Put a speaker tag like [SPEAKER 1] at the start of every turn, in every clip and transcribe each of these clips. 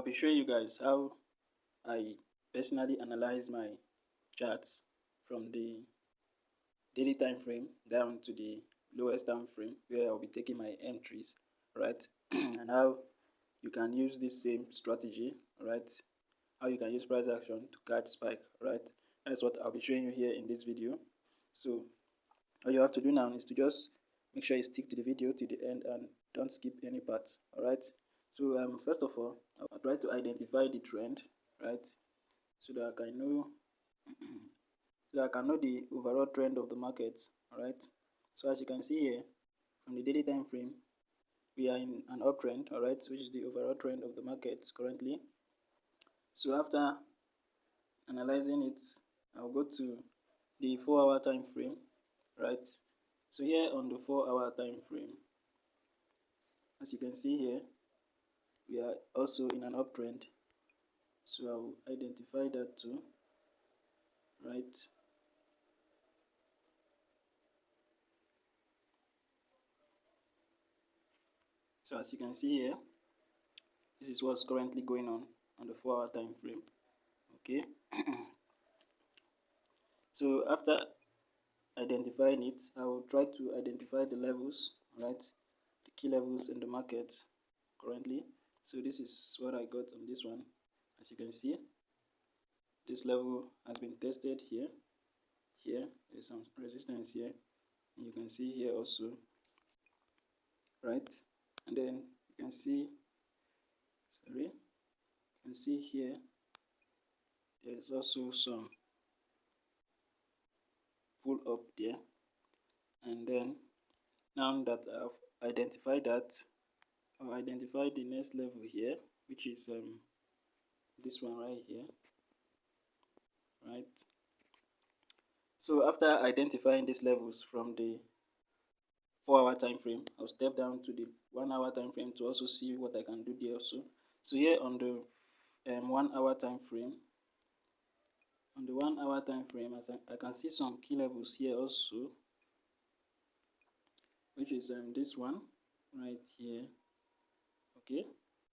[SPEAKER 1] be showing you guys how I personally analyze my charts from the daily time frame down to the lowest time frame where I'll be taking my entries, right? And how you can use this same strategy, right? How you can use price action to catch spike, right? That's what I'll be showing you here in this video. So all you have to do now is to just make sure you stick to the video to the end and don't skip any parts. All right. So first of all, I'll try to identify the trend, right? So that I can know the overall trend of the market. All right. So as you can see here, from the daily time frame, we are in an uptrend, all right, which is the overall trend of the market currently. So after analyzing it, I'll go to the 4-hour time frame, right? So here on the 4-hour time frame, as you can see here, we are also in an uptrend. So I'll identify that too, right? So as you can see here, this is what's currently going on the 4-hour time frame. Okay. So after identifying it, I will try to identify the levels, right? The key levels in the market currently. So this is what I got on this one. As you can see, this level has been tested here. Here there's some resistance here, and you can see here also, right? And then you can see, you can see here there's also some pull up there. And then now that I've identified that, I'll identify the next level here, which is this one right here, right? So after identifying these levels from the 4-hour time frame, I'll step down to the 1-hour time frame to also see what I can do there also. So here on the 1-hour time frame, as I can see some key levels here also, which is this one right here. Okay,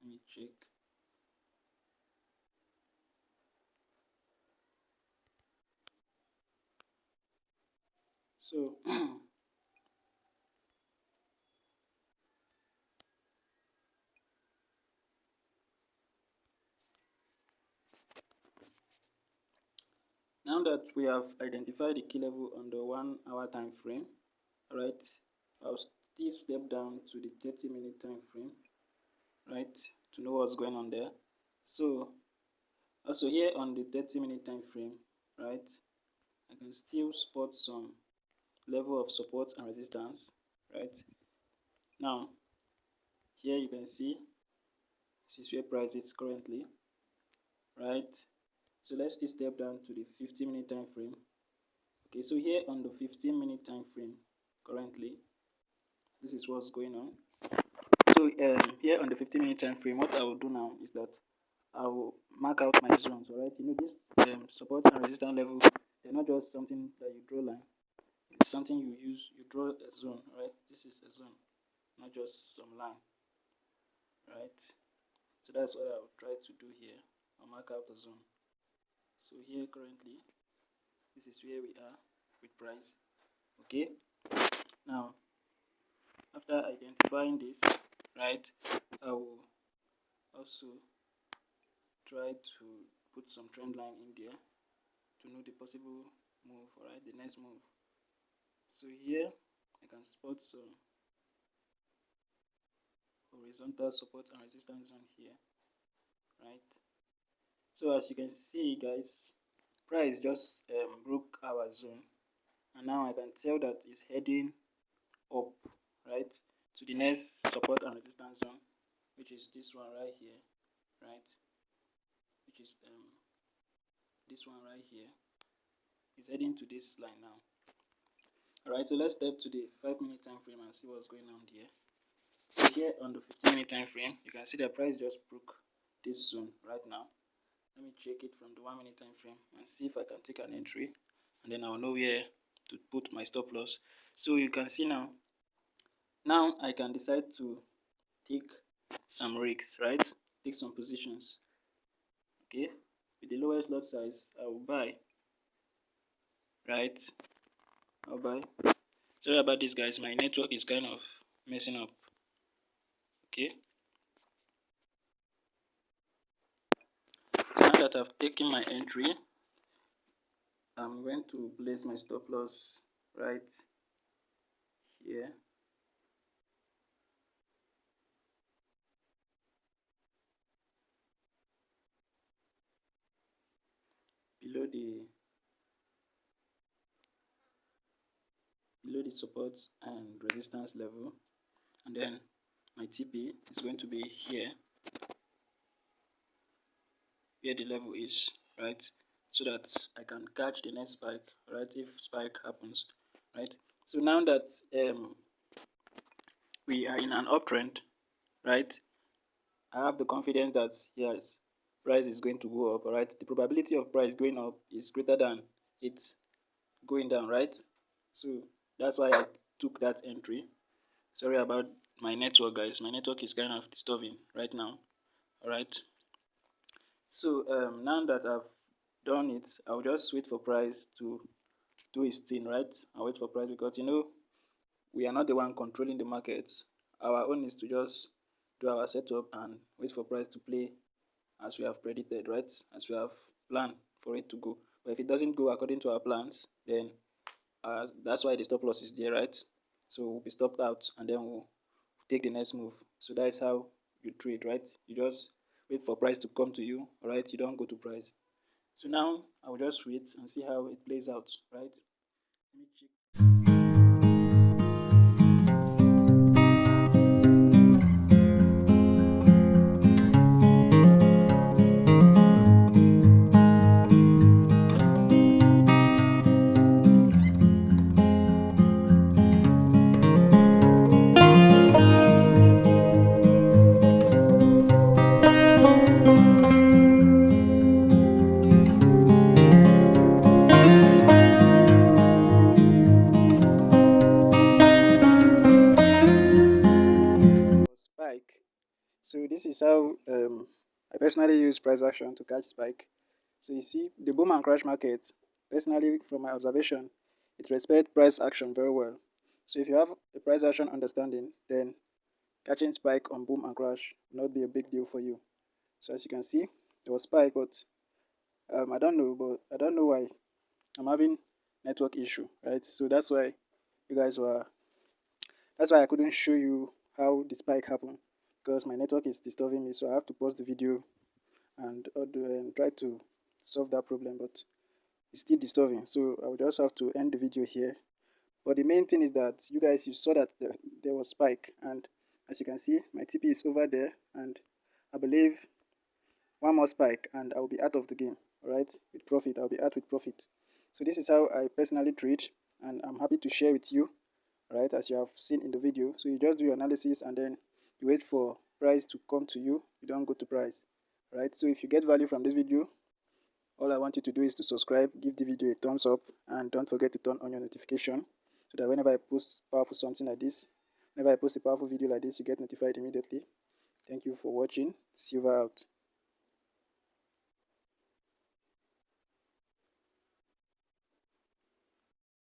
[SPEAKER 1] let me check. So now that we have identified the key level on the 1-hour time frame, right, I'll still step down to the 30-minute time frame, right, to know what's going on there. So also here on the 30-minute time frame, right, I can still spot some level of support and resistance, right? Now here you can see this is where price is currently, right? So let's still step down to the 15-minute time frame. Okay, so here on the 15-minute time frame currently, this is what's going on. So here on the 15-minute time frame, what I will do now is that I will mark out my zones. All right, you know this support and resistance level, they're not just something that you draw line. It's something you use. You draw a zone. Right, this is a zone, not just some line. Right, so that's what I'll try to do here. I'll mark out the zone. So here currently, this is where we are with price. Okay, now after identifying this, right, I will also try to put some trend line in there to know the possible move, alright, the next move. So here I can spot some horizontal support and resistance zone here, right? So as you can see guys, price just broke our zone, and now I can tell that it's heading up, right, to the next support and resistance zone, which is this one right here, right, which is this one right here. It's heading to this line now. Alright, so let's step to the 5-minute time frame and see what's going on here. So here on the 15-minute time frame, you can see the price just broke this zone right now. Let me check it from the 1-minute time frame and see if I can take an entry, and then I'll know where to put my stop loss. So you can see now I can decide to take some risks, right? take some positions. Okay, with the lowest lot size, I will buy. Right, I'll buy. Sorry about this, guys. My network is kind of messing up. Okay, now that I've taken my entry, I'm going to place my stop loss right here. Below the support and resistance level, and then my TP is going to be here where the level is, right, so that I can catch the next spike, right, if spike happens, right. So now that we are in an uptrend, right, I have the confidence that yes, price is going to go up, right. The probability of price going up is greater than it going down, right. So that's why I took that entry. Sorry about my network, guys. My network is kind of disturbing right now. All right. So now that I've done it, I'll just wait for price to do its thing, right? I'll wait for price because we are not the one controlling the market. Our own is to just do our setup and wait for price to play as we have predicted, right? As we have planned for it to go. But if it doesn't go according to our plans, then that's why the stop loss is there, right? So we'll be stopped out and then we'll take the next move. So that is how you trade, right? You just wait for price to come to you, right? You don't go to price. So now I'll just wait and see how it plays out, right? Let me check. Spike. So this is how I personally use price action to catch spike. So you see, the boom and crash market, personally from my observation, it respects price action very well. So if you have a price action understanding, then catching spike on boom and crash will not be a big deal for you. So as you can see, there was spike, but I don't know why I'm having network issue, right? So you guys were that's why I couldn't show you how the spike happened because my network is disturbing me. So I have to pause the video and try to solve that problem, but it's still disturbing. So I will just have to end the video here. But the main thing is that you saw that there was spike, and as you can see, my TP is over there, and I believe one more spike, and I will be out of the game. All right, with profit, I'll be out with profit. So this is how I personally trade, and I'm happy to share with you. Right, as you have seen in the video. So you just do your analysis and then you wait for price to come to you. You don't go to price. Right. So if you get value from this video, all I want you to do is to subscribe, give the video a thumbs up, and don't forget to turn on your notification so that whenever I post powerful something like this, whenever I post a powerful video like this, you get notified immediately. Thank you for watching. Silver out.